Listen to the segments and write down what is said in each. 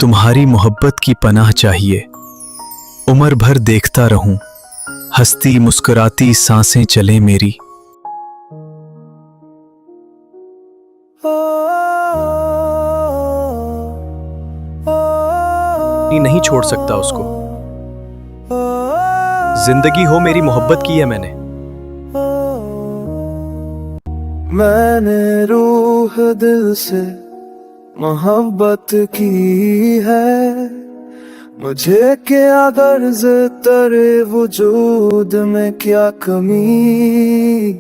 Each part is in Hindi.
तुम्हारी मोहब्बत की पनाह चाहिए, उम्र भर देखता रहूं, हंसती मुस्कुराती सांसें चले मेरी। नहीं छोड़ सकता उसको, जिंदगी हो मेरी मोहब्बत की है मैंने रूह दिल से मोहब्बत की है, मुझे क्या गर्ज तेरे वजूद में क्या कमी।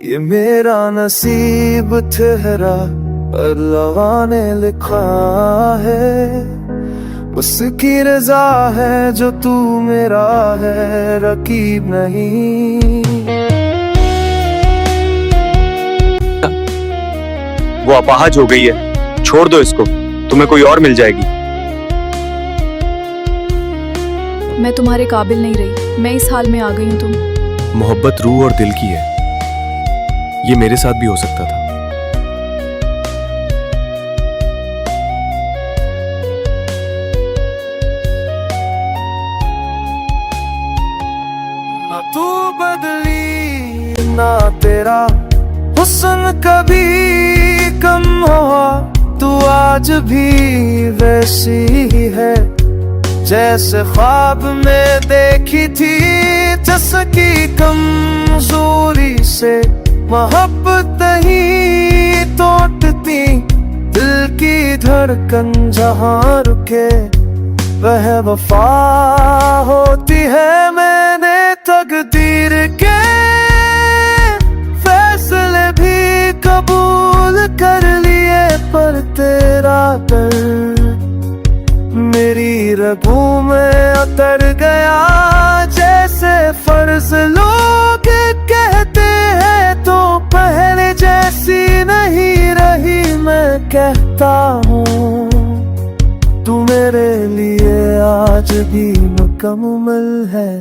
ये मेरा नसीब ठहरा अल्लाह ने लिखा है, उसकी रजा है जो तू मेरा है, रकीब नहीं। वो अपाहज हो गई है, छोड़ दो इसको, तुम्हें कोई और मिल जाएगी। मैं तुम्हारे काबिल नहीं रही, मैं इस हाल में आ गई हूं। तुम मोहब्बत रूह और दिल की है, ये मेरे साथ भी हो सकता था। ना तू बदली ना तेरा हुस्न कभी कम हुआ, तू आज भी वैसी ही है जैसे ख्वाब में देखी थी। जिसकी कमजोरी से मोहब्बत ही तोड़ती, दिल की धड़कन जहाँ रुके वह वफा होती है। मैंने तकदीर के फैसले भी कबूल कर लिए, पर तेरा दर्द मेरी रगों में उतर गया। जैसे फर्ज लोग कहते हैं तो पहले जैसी नहीं रही, मैं कहता हूँ तू मेरे लिए आज भी मुकम्मल है।